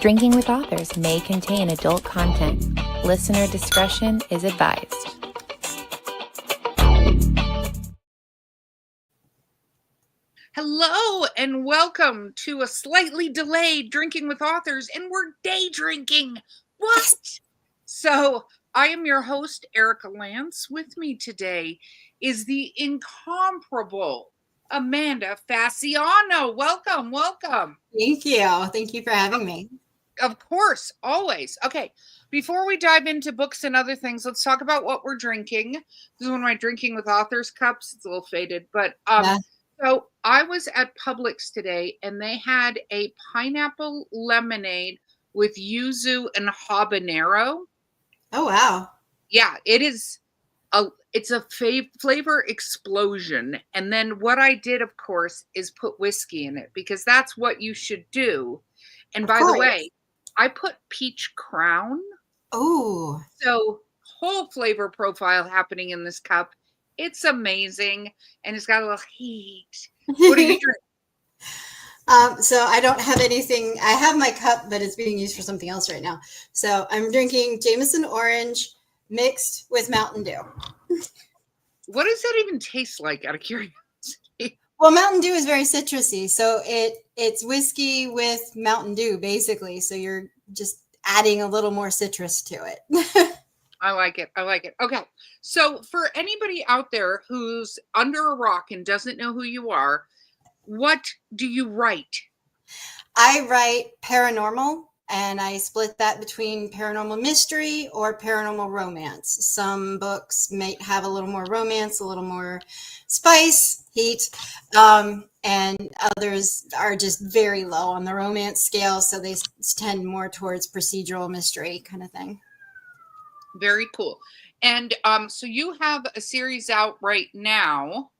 Drinking with Authors may contain adult content. Listener discretion is advised. Hello and welcome to a slightly delayed Drinking with Authors, and we're day drinking. What? So I am your host, Erica Lance. With me today is the incomparable Amanda Fasciano. Welcome, welcome. Thank you. Thank you for having me. Of course, always. Okay, before we dive into books and other things, let's talk about what we're drinking. This is one of my Drinking with Authors cups. It's a little faded, but So I was at Publix today, and they had a pineapple lemonade with yuzu and habanero. Oh, wow. Yeah, it's a flavor explosion. And then what I did, of course, is put whiskey in it, because that's what you should do. And by the way, I put peach crown. Oh. So whole flavor profile happening in this cup. It's amazing, and it's got a little heat. What are you drinking? So I don't have anything. I have my cup, but it's being used for something else right now. So I'm drinking Jameson Orange mixed with Mountain Dew. What does that even taste like, out of curiosity? Well, Mountain Dew is very citrusy, so it's whiskey with Mountain Dew, basically. So you're just adding a little more citrus to it. I like it. I like it. Okay. So for anybody out there who's under a rock and doesn't know who you are, what do you write? I write paranormal, and I split that between paranormal mystery or paranormal romance. Some books might have a little more romance, a little more spice, heat, and others are just very low on the romance scale, so they tend more towards procedural mystery kind of thing. Very cool. And so you have a series out right now,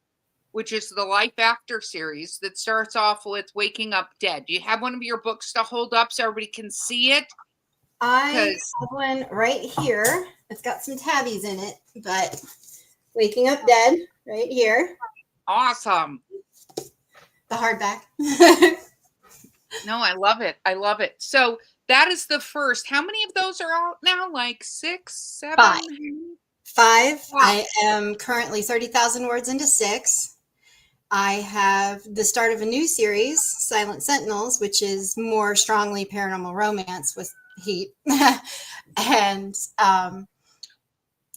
which is the Life After series that starts off with Waking Up Dead. Do you have one of your books to hold up so everybody can see it? I have one right here. It's got some tabbies in it, but Waking Up Dead right here. Awesome. The hardback. No, I love it. I love it. So that is the first. How many of those are out now? Like 6, 7? Five. Wow. I am currently 30,000 words into 6. I have the start of a new series, Silent Sentinels, which is more strongly paranormal romance with heat. And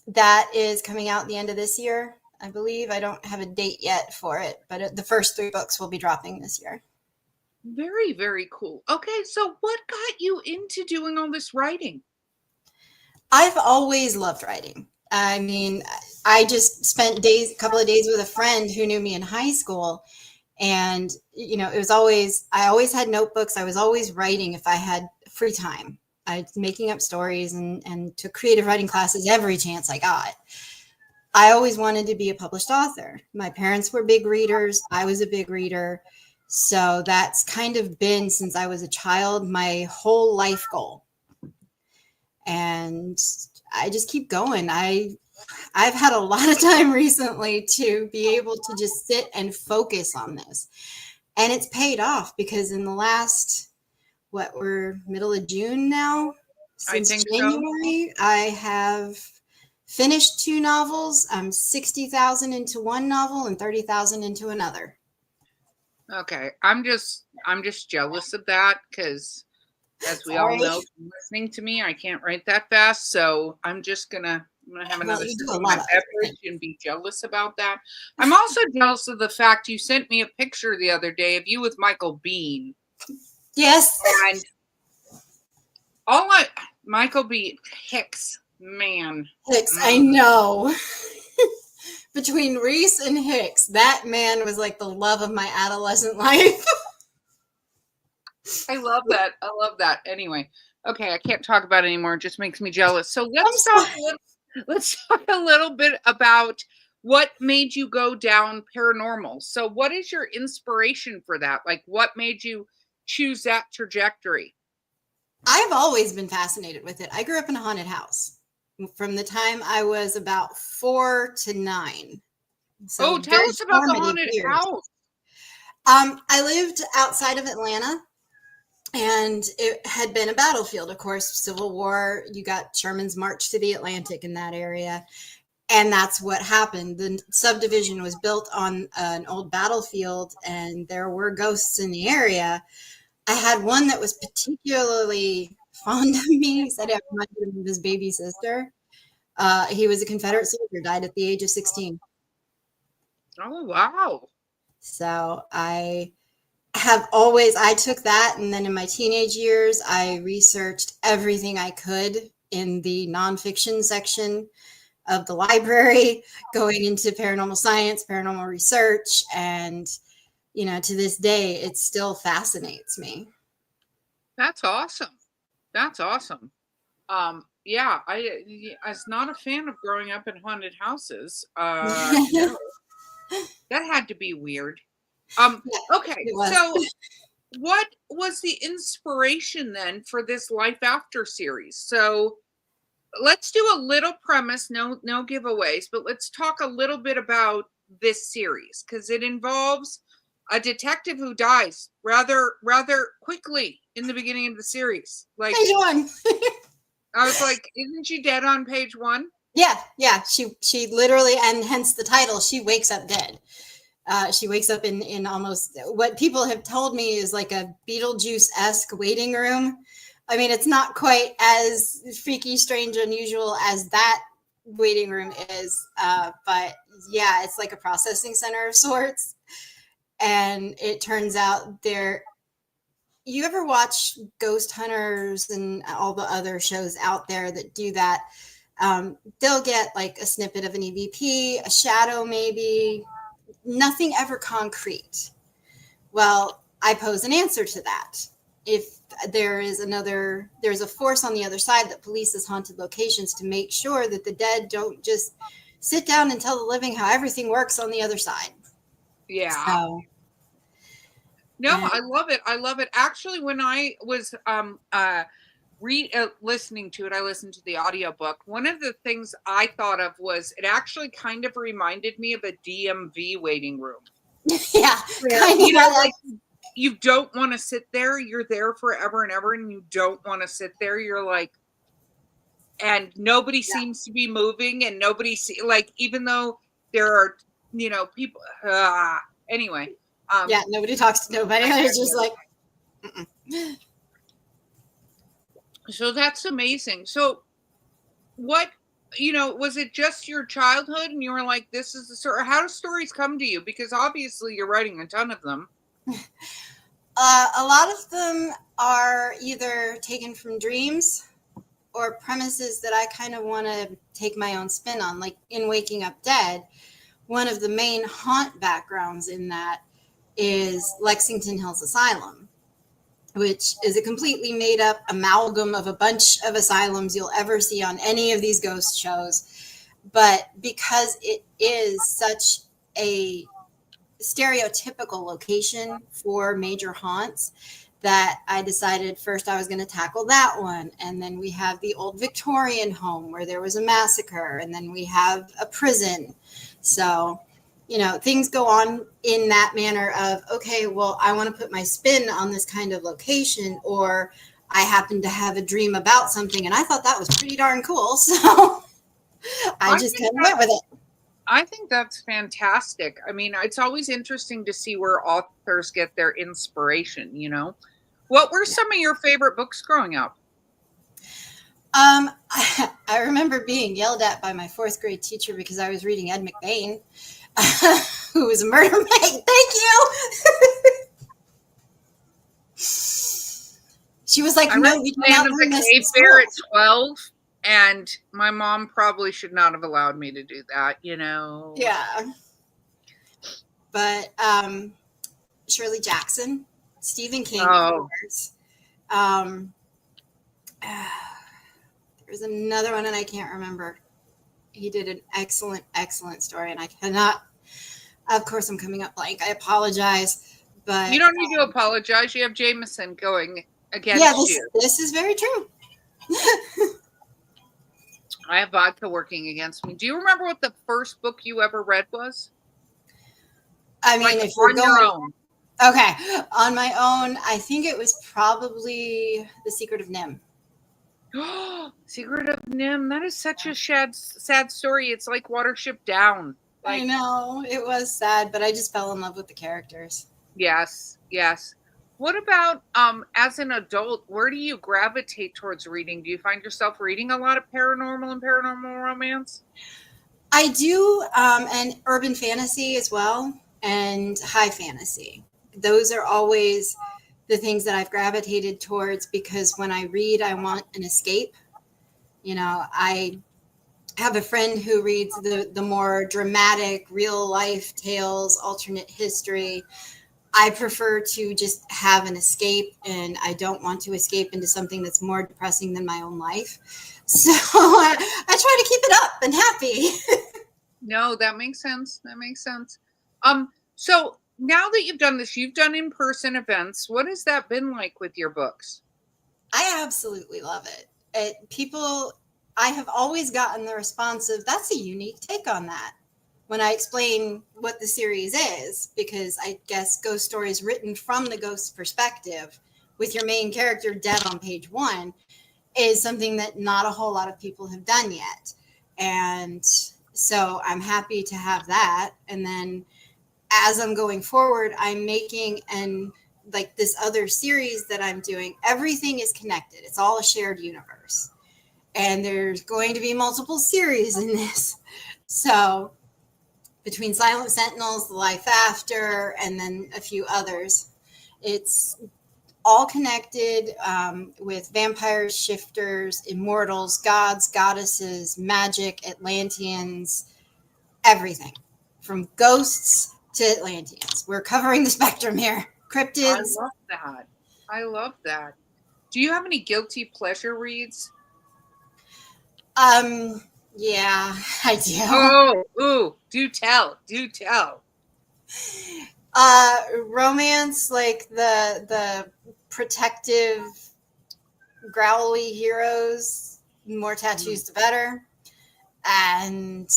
that is coming out the end of this year, I believe. I don't have a date yet for it, but the first 3 books will be dropping this year. Very, very cool. Okay, so what got you into doing all this writing? I've always loved writing. I mean, I just spent a couple of days with a friend who knew me in high school. And, you know, I always had notebooks. I was always writing if I had free time. I was making up stories and took creative writing classes every chance I got. I always wanted to be a published author. My parents were big readers. I was a big reader. So that's kind of been, since I was a child, my whole life goal. And I just keep going. I've had a lot of time recently to be able to just sit and focus on this. And it's paid off, because in the last, we're middle of June now? Since January, so. I have finished 2 novels. I'm 60,000 into one novel and 30,000 into another. Okay, I'm just jealous of that, because as we all know, listening to me, I can't write that fast. So I'm gonna have another sip of my beverage and be jealous about that. I'm also jealous of the fact you sent me a picture the other day of you with Michael Bean. Yes. And Michael Bean Hicks, man. Hicks, I know. Between Reese and Hicks, that man was like the love of my adolescent life. I love that. I love that. Anyway, okay, I can't talk about it anymore. It just makes me jealous. So let's talk a little bit about what made you go down paranormal. So what is your inspiration for that? Like, what made you choose that trajectory? I've always been fascinated with it. I grew up in a haunted house from the time I was about 4 to 9. So tell us about the haunted house. I lived outside of Atlanta. And it had been a battlefield, of course, Civil War. You got Sherman's March to the Atlantic in that area. And that's what happened. The subdivision was built on an old battlefield, and there were ghosts in the area. I had one that was particularly fond of me. He said it reminded him of his baby sister. He was a Confederate soldier, died at the age of 16. Oh, wow. So I took that, and then in my teenage years, I researched everything I could in the nonfiction section of the library, going into paranormal science, paranormal research, and to this day, it still fascinates me. That's awesome. That's awesome. Yeah, I was not a fan of growing up in haunted houses. No, that had to be weird. Okay, so what was the inspiration then for this Life After series? So let's do a little premise, no giveaways, but let's talk a little bit about this series, because it involves a detective who dies rather quickly in the beginning of the series. Like, page 1. I was like, isn't she dead on page 1? Yeah. She literally, and hence the title, she wakes up dead. She wakes up in almost what people have told me is like a Beetlejuice-esque waiting room. I mean, it's not quite as freaky, strange, unusual as that waiting room is, but yeah, it's like a processing center of sorts. And it turns out you ever watch Ghost Hunters and all the other shows out there that do that? They'll get like a snippet of an EVP, a shadow maybe, nothing ever concrete. Well, I pose an answer to that. If there's a force on the other side that polices haunted locations to make sure that the dead don't just sit down and tell the living how everything works on the other side. Yeah. So, I love it. I love it. Actually, when I was listening to it, I listened to the audiobook. One of the things I thought of was it actually kind of reminded me of a DMV waiting room. Yeah. Like, you don't want to sit there. You're there forever and ever, and you don't want to sit there. You're like, and nobody seems to be moving, and nobody like, even though there are, people. Anyway. Yeah, nobody talks to nobody. It's just like. So that's amazing. So, what? Was it just your childhood, and you were like, "This is the story"? How do stories come to you? Because obviously, you're writing a ton of them. A lot of them are either taken from dreams or premises that I kind of want to take my own spin on. Like in Waking Up Dead, one of the main haunt backgrounds in that is Lexington Hills Asylum, which is a completely made up amalgam of a bunch of asylums you'll ever see on any of these ghost shows. But because it is such a stereotypical location for major haunts, that I decided first I was going to tackle that one. And then we have the old Victorian home where there was a massacre. And then we have a prison. So, things go on in that manner of, okay, well, I want to put my spin on this kind of location, or I happen to have a dream about something and I thought that was pretty darn cool. So I just kind of went with it. I think that's fantastic. I mean, it's always interesting to see where authors get their inspiration, What were some of your favorite books growing up? I remember being yelled at by my 4th grade teacher because I was reading Ed McBain, who was a murder mag. Thank you. She was like, "No, we do not learn this in school." At 12, and my mom probably should not have allowed me to do that, Yeah. But Shirley Jackson, Stephen King, of course. There's another one, and I can't remember. He did an excellent, excellent story, and I cannot. Of course, I'm coming up blank. I apologize, but you don't need to apologize. You have Jameson going against you. This is very true. I have vodka working against me. Do you remember what the first book you ever read was? I mean, if you're going, Okay. On my own, I think it was probably The Secret of Nim. Secret of Nim. That is such a sad story. It's like Watership Down. Like, I know. It was sad, but I just fell in love with the characters. yes, yes. What about as an adult, where do you gravitate towards reading? Do you find yourself reading a lot of paranormal and paranormal romance? I do, and urban fantasy as well, and high fantasy. Those are always the things that I've gravitated towards because when I read, I want an escape. You know, I have a friend who reads the more dramatic, real life tales, alternate history. I prefer to just have an escape, and I don't want to escape into something that's more depressing than my own life. So I try to keep it up and happy. No, that makes sense. That makes sense. So now that you've done this, you've done in-person events. What has that been like with your books? I absolutely love it. I have always gotten the response of, that's a unique take on that. When I explain what the series is, because I guess ghost stories written from the ghost perspective with your main character dead on page 1 is something that not a whole lot of people have done yet. And so I'm happy to have that. And then as I'm going forward, I'm making like this other series that I'm doing. Everything is connected. It's all a shared universe. And there's going to be multiple series in this. So between Silent Sentinels, The Life After, and then a few others, it's all connected with vampires, shifters, immortals, gods, goddesses, magic, Atlanteans, everything from ghosts to Atlanteans. We're covering the spectrum here. Cryptids. I love that. I love that. Do you have any guilty pleasure reads? Yeah, I do. Oh, ooh, do tell. Romance, like the protective, growly heroes, more tattoos the better. And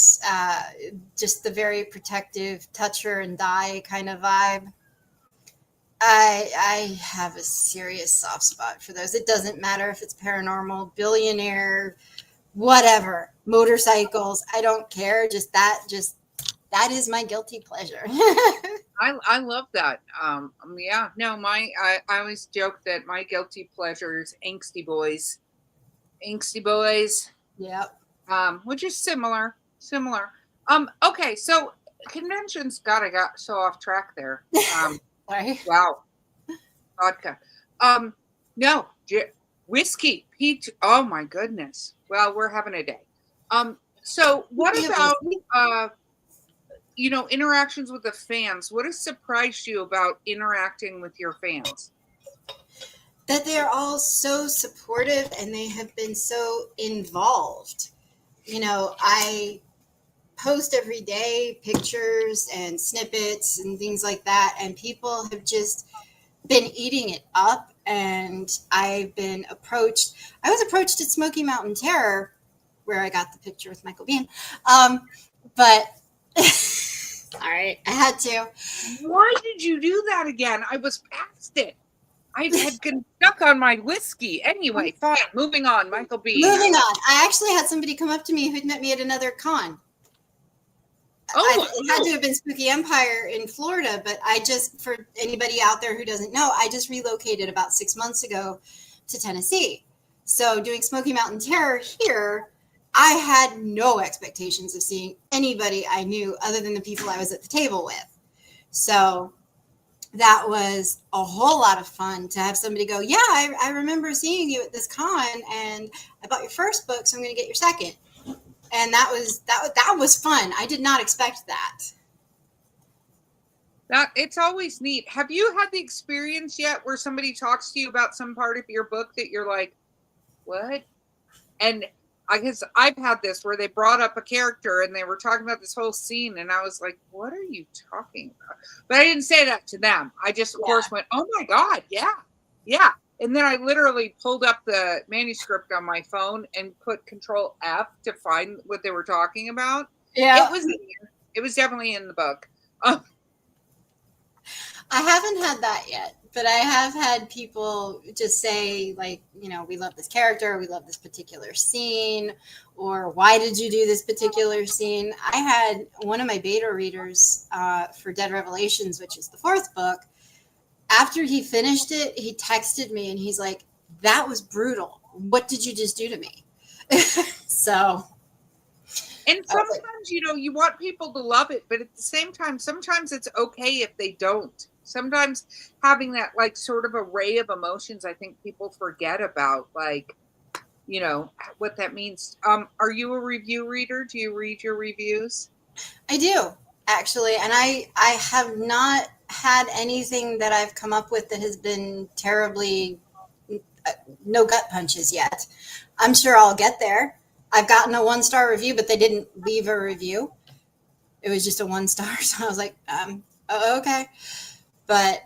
just the very protective touch her and die kind of vibe. I have a serious soft spot for those. It doesn't matter if it's paranormal, billionaire, whatever, motorcycles. I don't care. That is my guilty pleasure. I love that. Yeah, no, I always joke that my guilty pleasure is angsty boys. Yep. Which is similar. Okay, so conventions. God, I got so off track there. Sorry. Wow, vodka. No, whiskey, peach. Oh my goodness. Well, we're having a day. So what about interactions with the fans? What has surprised you about interacting with your fans? That they're all so supportive and they have been so involved. You know, I post every day pictures and snippets and things like that, and people have just been eating it up. And I've been approached. I was approached at Smoky Mountain Terror, where I got the picture with Michael Biehn. But all right, I had to. Why did you do that again? I was past it. I had been stuck on my whiskey. Anyway, fine. Moving on. Michael Biehn. Moving on. I actually had somebody come up to me who'd met me at another con. It had to have been Spooky Empire in Florida, but for anybody out there who doesn't know, I just relocated about 6 months ago to Tennessee. So doing Smoky Mountain Terror here, I had no expectations of seeing anybody I knew other than the people I was at the table with. So that was a whole lot of fun to have somebody go, yeah, I remember seeing you at this con and I bought your first book, so I'm going to get your second. And that was fun. I did not expect that. It's always neat. Have you had the experience yet where somebody talks to you about some part of your book that you're like, what? And I guess I've had this where they brought up a character and they were talking about this whole scene and I was like, what are you talking about? But I didn't say that to them. I just, of course, went, oh my God, yeah. And then I literally pulled up the manuscript on my phone and put Control F to find what they were talking about. Yeah. It was definitely in the book. I haven't had that yet, but I have had people just say, like, we love this character, we love this particular scene, or why did you do this particular scene? I had one of my beta readers for Dead Revelations, which is the fourth book. After he finished it, he texted me and he's like, that was brutal. What did you just do to me? So. And sometimes, you want people to love it, but at the same time, sometimes it's okay if they don't. Sometimes having that like sort of array of emotions, I think people forget about, like, what that means. Are you a review reader? Do you read your reviews? I do, actually. And I have not had anything that I've come up with that has been terribly no gut punches yet. I'm sure I'll get there. I've gotten a 1-star review, but they didn't leave a review. It was just a 1-star. So I was like, okay. But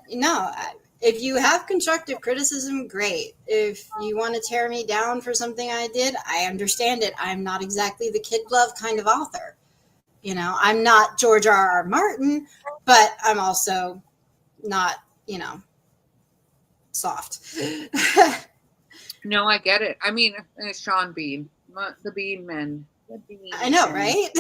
if you have constructive criticism, great. If you want to tear me down for something I did, I understand it. I'm not exactly the kid glove kind of author. I'm not George R.R. Martin, but I'm also not, soft. No, I get it. I mean, Sean Bean, the Bean Men. I know, right?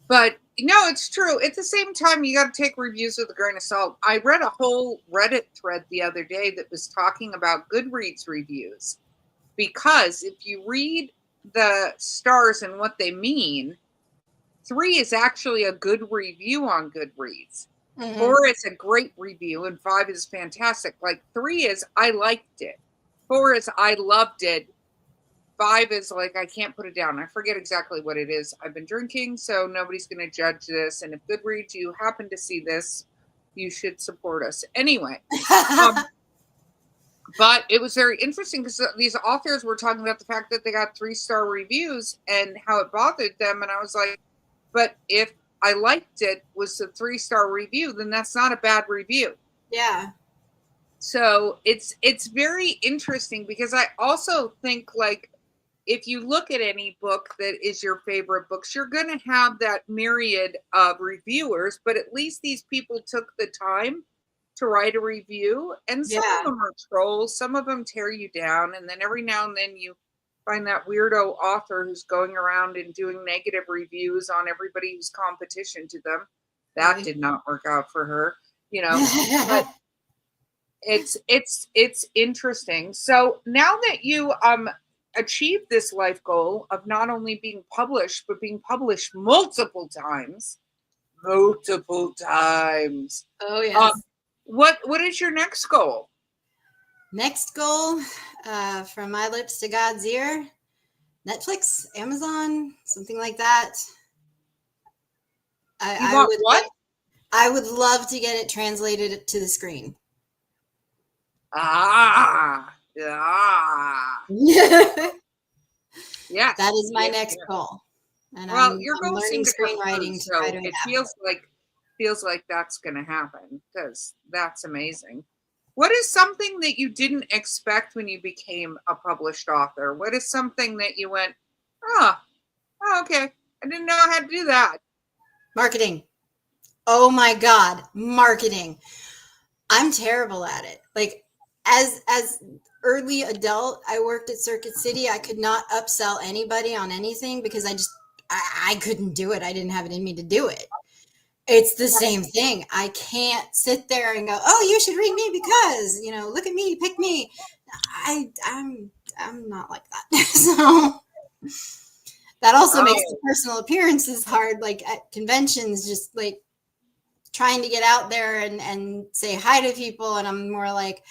But it's true. At the same time, you got to take reviews with a grain of salt. I read a whole Reddit thread the other day that was talking about Goodreads reviews, because if you read the stars and what they mean, 3 is actually a good review on Goodreads. Mm-hmm. 4 is a great review, and 5 is fantastic. Like, 3 is I liked it. 4 is I loved it. 5 is like I can't put it down. I forget exactly what it is. I've been drinking, so nobody's going to judge this. And if Goodreads, you happen to see this, you should support us. Anyway, but it was very interesting because these authors were talking about the fact that they got 3-star reviews and how it bothered them. And I was like, but if I liked it was a 3-star review, then that's not a bad review. Yeah. So it's very interesting, because I also think, like, if you look at any book that is your favorite books, you're going to have that myriad of reviewers, but at least these people took the time to write a review. And some of them are trolls, some of them tear you down, and then every now and then you find that weirdo author who's going around and doing negative reviews on everybody who's competition to them. That did not work out for her, but it's interesting. So now that you achieved this life goal of not only being published, but being published multiple times. Oh, yes. What is your next goal? Next goal, from my lips to God's ear, Netflix, Amazon, something like that. I would love to get it translated to the screen. Yes, that is my next goal. And your goal is learning screenwriting, so it feels like that's going to happen, because that's amazing. What is something that you didn't expect when you became a published author? What is something that you went, okay, I didn't know I had to do that? Marketing. Oh my God, marketing. I'm terrible at it. Like, as early adult, I worked at Circuit City. I could not upsell anybody on anything because I couldn't do it. I didn't have it in me to do it. It's the same thing. I can't sit there and go, oh, you should read me because, look at me, pick me. I'm not like that. So that also makes the personal appearances hard. Like at conventions, just like trying to get out there and say hi to people. And I'm more like,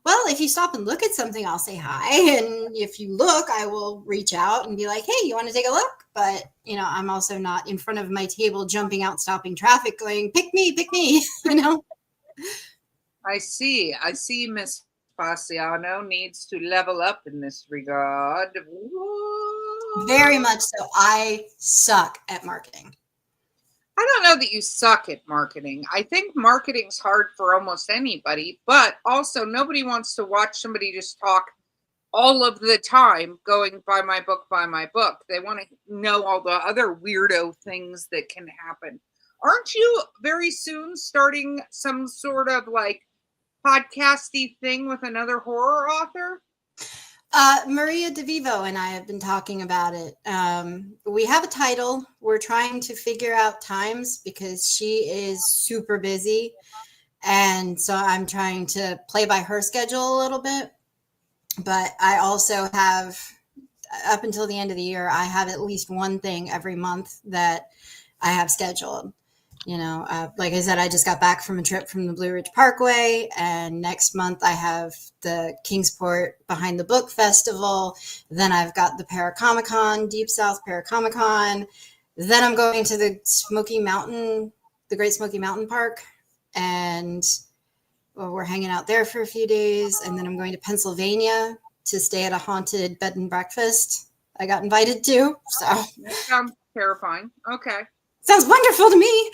well, if you stop and look at something, I'll say hi. And if you look, I will reach out and be like, hey, you want to take a look? But, I'm also not in front of my table, jumping out, stopping traffic, going, pick me, I see. Miss Fasciano needs to level up in this regard. Whoa. Very much so. I suck at marketing. I don't know that you suck at marketing. I think marketing's hard for almost anybody, but also nobody wants to watch somebody just talk all of the time going, buy my book, buy my book. They want to know all the other weirdo things that can happen. Aren't you very soon starting some sort of like podcasty thing with another horror author? Maria DeVivo and I have been talking about it. We have a title. We're trying to figure out times because she is super busy. And so I'm trying to play by her schedule a little bit. But I also have, up until the end of the year, I have at least one thing every month that I have scheduled. You know, like I said, I just got back from a trip from the Blue Ridge Parkway, and next month I have the Kingsport Behind the Book Festival. Then I've got the Paracomic-Con, Deep South Paracomic-Con. Then I'm going to the Great Smoky Mountain Park, and we're hanging out there for a few days. And then I'm going to Pennsylvania to stay at a haunted bed and breakfast I got invited to. So that sounds terrifying. Okay. Sounds wonderful to me.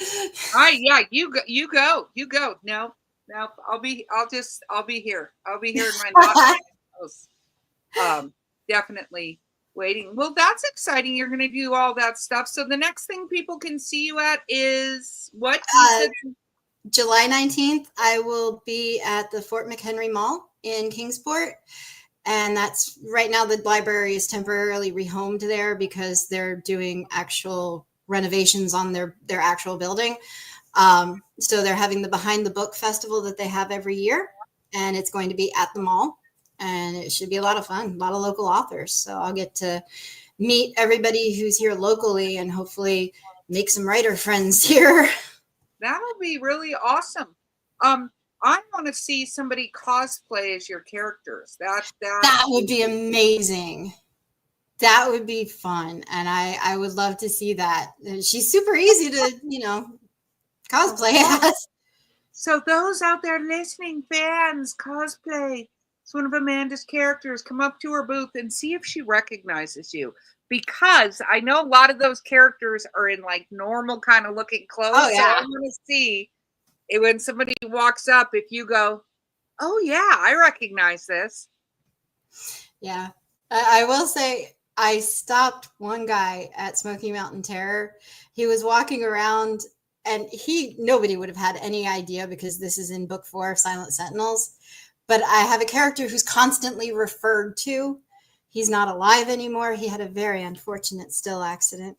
Yeah, you go. No, I'll be here. I'll be here in my house. Definitely waiting. Well, that's exciting. You're going to do all that stuff. So the next thing people can see you at is what? July 19th, I will be at the Fort McHenry Mall in Kingsport. And that's right now the library is temporarily rehomed there because they're doing actual renovations on their actual building. So they're having the Behind the Book Festival that they have every year, and it's going to be at the mall, and it should be a lot of fun, a lot of local authors. So I'll get to meet everybody who's here locally and hopefully make some writer friends here. That'll be really awesome. I want to see somebody cosplay as your characters. That would be amazing. That would be fun. And I would love to see that. She's super easy to, cosplay as. So those out there listening, fans, cosplay. It's one of Amanda's characters. Come up to her booth and see if she recognizes you. Because I know a lot of those characters are in like normal kind of looking clothes. Oh, yeah. So I want to see when somebody walks up, if you go, oh yeah, I recognize this. Yeah. I will say, I stopped one guy at Smoky Mountain Terror. He was walking around, and nobody would have had any idea because this is in book 4 of Silent Sentinels. But I have a character who's constantly referred to. He's not alive anymore. He had a very unfortunate still accident.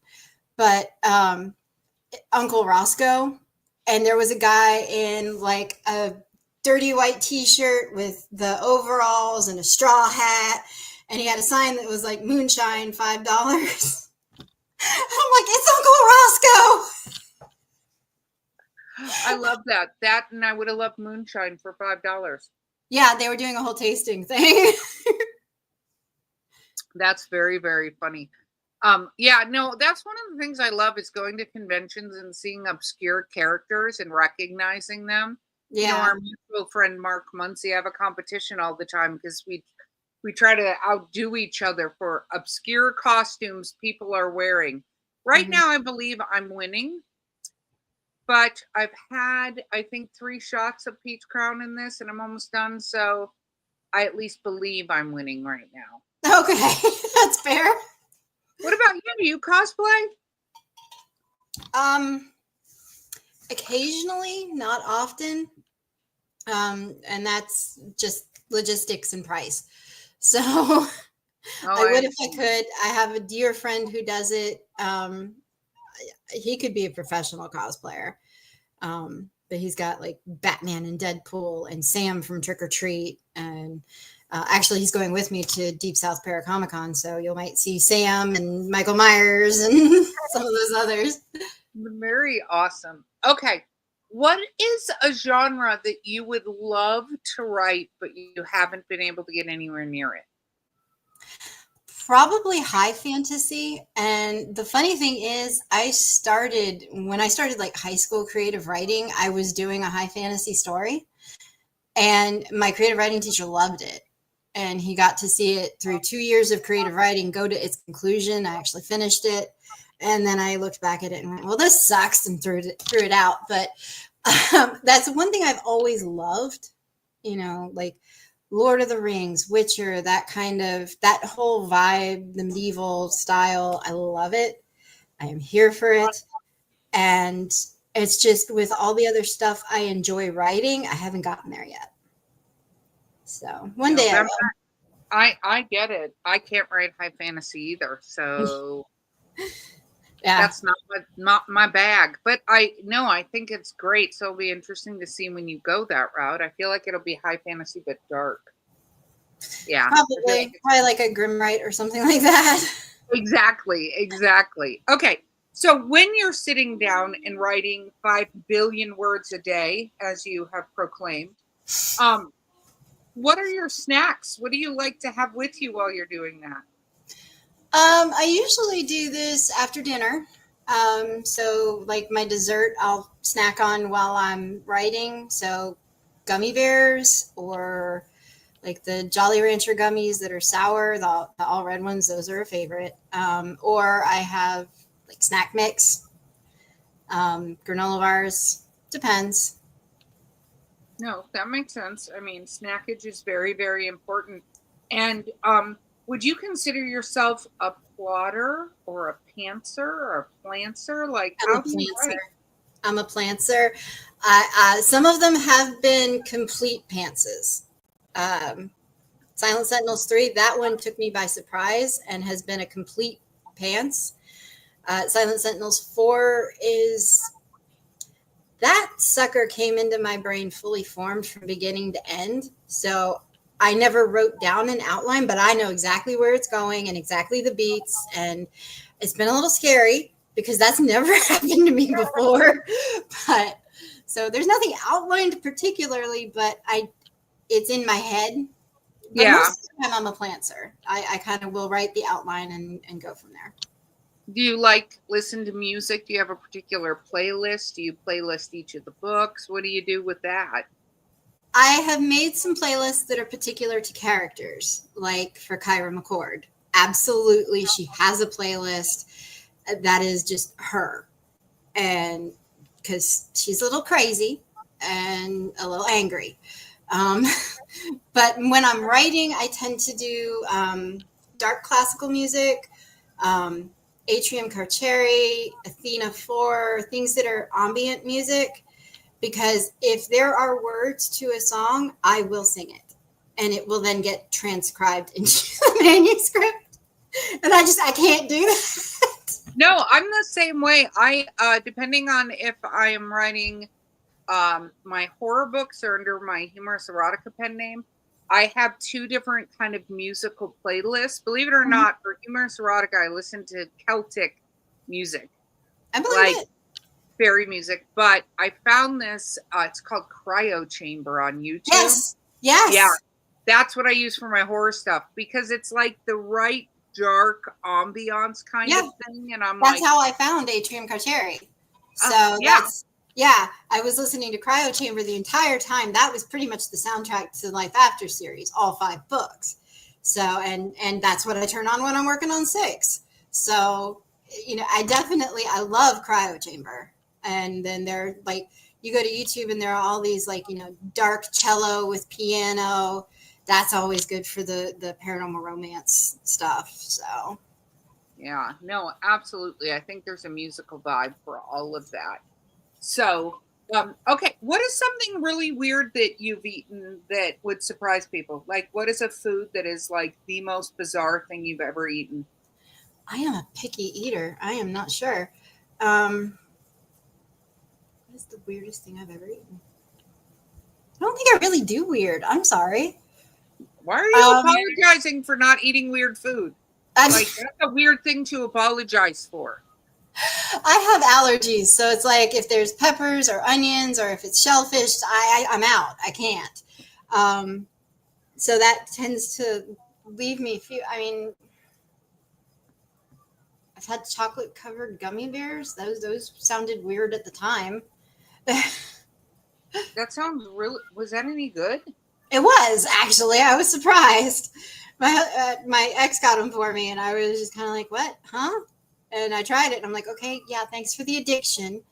But Uncle Roscoe, and there was a guy in like a dirty white t-shirt with the overalls and a straw hat. And he had a sign that was like moonshine, $5. I'm like, it's Uncle Roscoe. I love that. And I would have loved moonshine for $5. Yeah, they were doing a whole tasting thing. That's very, very funny. Yeah, no, that's one of the things I love is going to conventions and seeing obscure characters and recognizing them. Yeah. Our mutual friend Mark Muncie have a competition all the time because we try to outdo each other for obscure costumes people are wearing. Right now, I believe I'm winning, but I've had, I think, 3 shots of Peach Crown in this, and I'm almost done. So I at least believe I'm winning right now. Okay, that's fair. What about you? Do you cosplay? Occasionally, not often. And that's just logistics and price. So I would if I could. I have a dear friend who does it. He could be a professional cosplayer. But he's got like Batman and Deadpool and Sam from Trick or Treat. And actually, he's going with me to Deep South Paracomic-Con. So you might see Sam and Michael Myers and some of those others. Very awesome. Okay. What is a genre that you would love to write, but you haven't been able to get anywhere near it? Probably high fantasy. And the funny thing is, when I started like high school creative writing, I was doing a high fantasy story. And my creative writing teacher loved it. And he got to see it through 2 years of creative writing go to its conclusion. I actually finished it. And then I looked back at it and went, well, this sucks, and threw it out. But that's one thing I've always loved, like Lord of the Rings, Witcher, that whole vibe, the medieval style. I love it. I am here for it. And It's just with all the other stuff I enjoy writing, I haven't gotten there yet. So one day I will. I get it. I can't write high fantasy either, so Yeah. that's not my bag. But I think it's great. So it'll be interesting to see when you go that route. I feel like it'll be high fantasy but dark. Yeah, Probably like a Grimwrite or something like that. Exactly. Okay, so when you're sitting down and writing 5 billion words a day, as you have proclaimed, what are your snacks? What do you like to have with you while you're doing that? I usually do this after dinner. So like my dessert, I'll snack on while I'm writing. So gummy bears or like the Jolly Rancher gummies that are sour, the all red ones, those are a favorite. Or I have like snack mix, granola bars, depends. No, that makes sense. I mean, snackage is very, very important. And would you consider yourself a plotter or a pantser or a planter? Like, I'm how a do you write? I'm a planter. Some of them have been complete pantses. Silent Sentinels 3, that one took me by surprise and has been a complete pants. Silent Sentinels 4 is that sucker came into my brain fully formed from beginning to end. So I never wrote down an outline, but I know exactly where it's going and exactly the beats. And it's been a little scary because that's never happened to me before. But so there's nothing outlined particularly, but it's in my head. But most of the time I'm a planter. I kind of will write the outline and go from there. Do you listen to music? Do you have a particular playlist? Do you playlist each of the books? What do you do with that? I have made some playlists that are particular to characters, like for Kyra McCord. Absolutely, she has a playlist that is just her. And because she's a little crazy and a little angry. But when I'm writing, I tend to do dark classical music, Atrium Carceri, Athena 4, things that are ambient music, because if there are words to a song, I will sing it. And it will then get transcribed into the manuscript. And I can't do that. No, I'm the same way. I depending on if I am writing my horror books are under my humorous erotica pen name. I have 2 different kind of musical playlists. Believe it or not, for humorous erotica, I listen to Celtic music. I believe it. Fairy music. But I found this, it's called Cryo Chamber on YouTube. Yes. Yeah. That's what I use for my horror stuff because it's like the right dark ambiance kind of thing. And that's how I found Atrium Carceri. So I was listening to Cryo Chamber the entire time. That was pretty much the soundtrack to Life After series, all 5 books. So, and that's what I turn on when I'm working on 6. So, I love Cryo Chamber. And then they're like, you go to YouTube and there are all these dark cello with piano. That's always good for the paranormal romance stuff. So. Yeah, no, absolutely. I think there's a musical vibe for all of that. So, okay, what is something really weird that you've eaten that would surprise people? Like, what is a food that is like the most bizarre thing you've ever eaten? I am a picky eater. I am not sure. What is the weirdest thing I've ever eaten? I don't think I really do weird. I'm sorry. Why are you apologizing for not eating weird food? That's a weird thing to apologize for. I have allergies, so it's like if there's peppers or onions or if it's shellfish, I'm out. I can't. So that tends to leave me I've had chocolate covered gummy bears. Those sounded weird at the time. That sounds really. Was that any good? It was actually. I was surprised. My ex got them for me, and I was just kind of like, "What? Huh?" And I tried it, and I'm like, "Okay, yeah, thanks for the addiction."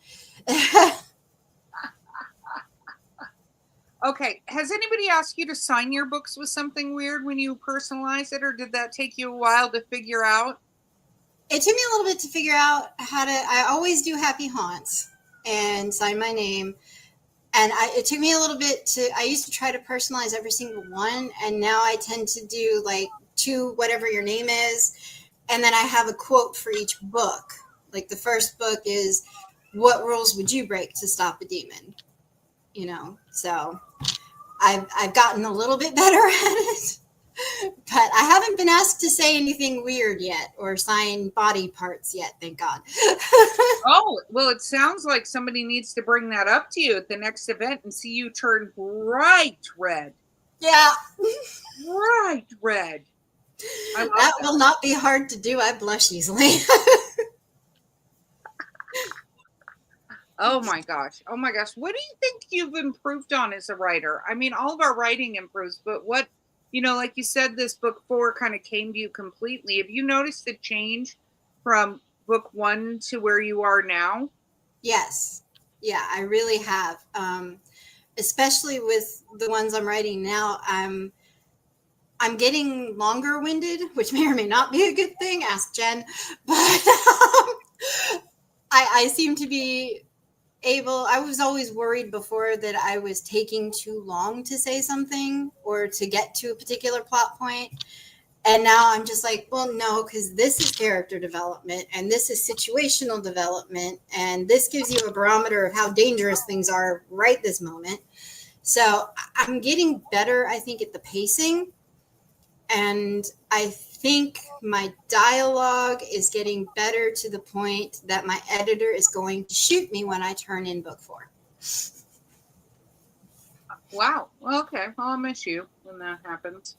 Okay. Has anybody asked you to sign your books with something weird when you personalize it, or did that take you a while to figure out? It took me a little bit to figure out how to. I always do happy haunts, and sign my name. And it took me a little bit I used to try to personalize every single one. And now I tend to do like 2, whatever your name is. And then I have a quote for each book. Like the first book is, what rules would you break to stop a demon? You know, so I've gotten a little bit better at it. But I haven't been asked to say anything weird yet or sign body parts yet, thank God. Oh, well, it sounds like somebody needs to bring that up to you at the next event and see you turn bright red. Yeah. Bright red. That will not be hard to do. I blush easily. Oh my gosh. Oh my gosh. What do you think you've improved on as a writer? I mean, all of our writing improves, but what, like you said, this book 4 kind of came to you completely. Have you noticed a change from book 1 to where you are now? Yes. Yeah, I really have. Especially with the ones I'm writing now, I'm getting longer winded, which may or may not be a good thing. Ask Jen. But I seem to be I was always worried before that I was taking too long to say something or to get to a particular plot point. And now I'm just like, well, no, because this is character development and this is situational development. And this gives you a barometer of how dangerous things are right this moment. So I'm getting better, I think, at the pacing. And I think my dialogue is getting better to the point that my editor is going to shoot me when I turn in book 4. Wow. Well, okay. Well, I'll miss you when that happens.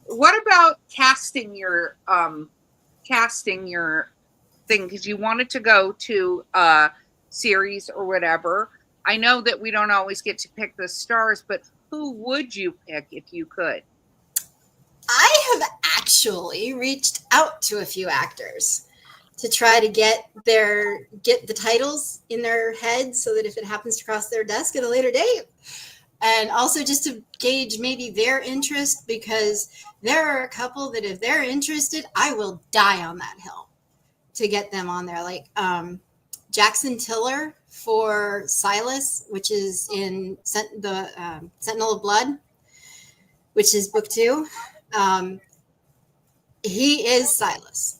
What about casting your thing? Because you wanted to go to a series or whatever. I know that we don't always get to pick the stars, but who would you pick if you could? I have actually reached out to a few actors to try to get the titles in their heads so that if it happens to cross their desk at a later date, and also just to gauge maybe their interest, because there are a couple that if they're interested, I will die on that hill to get them on there. Like Jackson Tiller for Silas, which is in the Sentinel of Blood, which is book 2. He is Silas.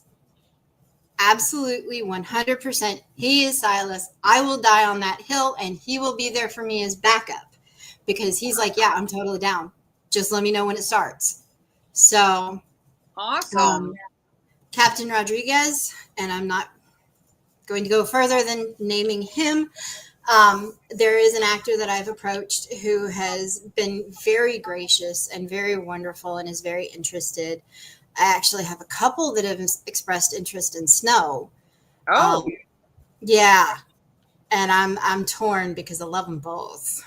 Absolutely 100%. He is Silas. I will die on that hill and he will be there for me as backup because he's like, yeah, I'm totally down. Just let me know when it starts. So awesome. Captain Rodriguez, and I'm not going to go further than naming him. There is an actor that I've approached who has been very gracious and very wonderful and is very interested. I actually have a couple that have expressed interest in Snow. Oh, yeah. And I'm torn because I love them both.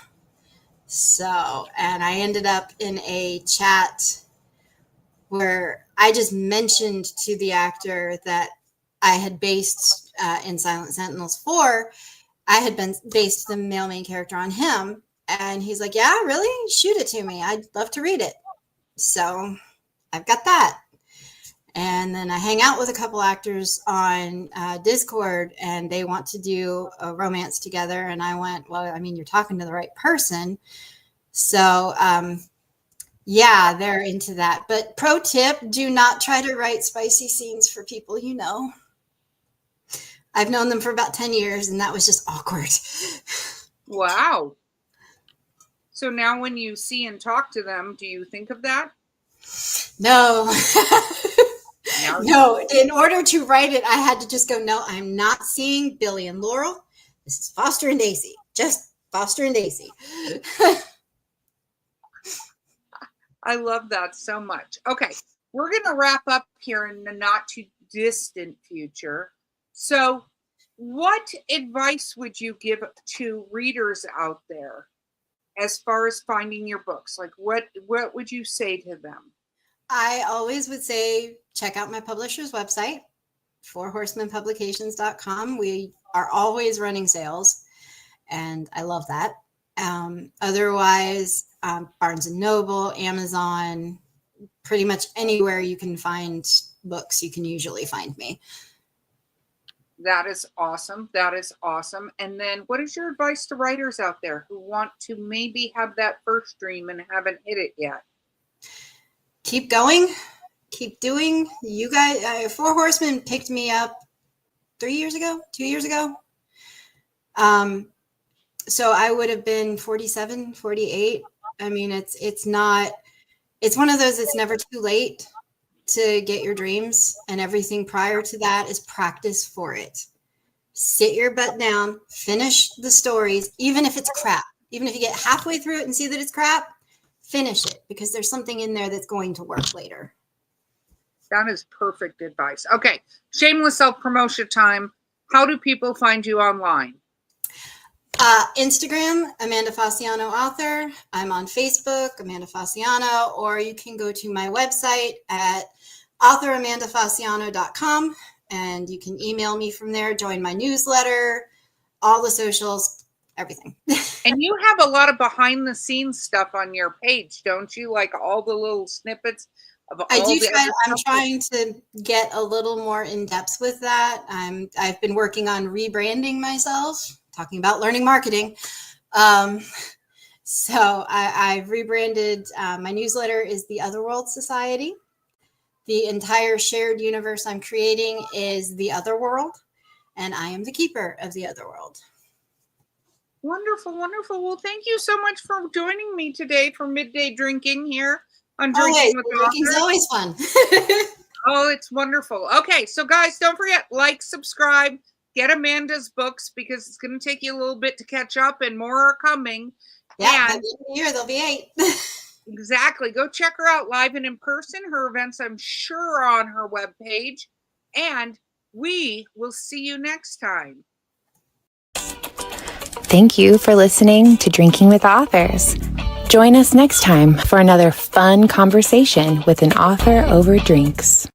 So, and I ended up in a chat where I just mentioned to the actor that I had based in Silent Sentinels 4, I had been based the male main character on him. And he's like, yeah, really? Shoot it to me. I'd love to read it. So I've got that. And then I hang out with a couple actors on Discord and they want to do a romance together. And I went, well, I mean, you're talking to the right person. So, yeah, they're into that. But pro tip, do not try to write spicy scenes for people you know. I've known them for about 10 years and that was just awkward. Wow. So now when you see and talk to them, do you think of that? No. No, in order to write it, I had to just go, no, I'm not seeing Billy and Laurel. This is Foster and Daisy. Just Foster and Daisy. I love that so much. Okay, we're going to wrap up here in the not too distant future. So what advice would you give to readers out there as far as finding your books? Like what would you say to them? I always would say, check out my publisher's website, fourhorsemanpublications.com. We are always running sales, and I love that. Otherwise, Barnes & Noble, Amazon, pretty much anywhere you can find books, you can usually find me. That is awesome. That is awesome. And then what is your advice to writers out there who want to maybe have that first dream and haven't hit it yet? Keep going. Keep doing. You guys, Four Horsemen picked me up 2 years ago. So I would have been 47, 48. I mean, it's one of those, it's never too late to get your dreams, and everything prior to that is practice for it. Sit your butt down, finish the stories, even if it's crap. Even if you get halfway through it and see that it's crap, finish it, because there's something in there that's going to work later. That is perfect advice. Okay, shameless self-promotion time. How do people find you online? Instagram, Amanda Fasciano author. I'm on Facebook, Amanda Fasciano, or you can go to my website at authoramandafasciano.com, and you can email me from there, join my newsletter, all the socials, everything. And you have a lot of behind the scenes stuff on your page, don't you? Like all the little snippets of all I do the try. other I'm stuff? trying to get a little more in depth with that. I've been working on rebranding myself, talking about learning marketing. So I've rebranded. My newsletter is the Otherworld Society. The entire shared universe I'm creating is the Otherworld, and I am the keeper of the Otherworld. Wonderful, wonderful. Well, thank you so much for joining me today for midday drinking here on Drinking with Drinking's Authors. always fun. Oh, it's wonderful. Okay, so guys, don't forget, like, subscribe, get Amanda's books, because it's going to take you a little bit to catch up, and more are coming. Yeah, by And the end of the year, there'll be 8. exactly. Go check her out live and in person. Her events, I'm sure, are on her webpage. And we will see you next time. Thank you for listening to Drinking with Authors. Join us next time for another fun conversation with an author over drinks.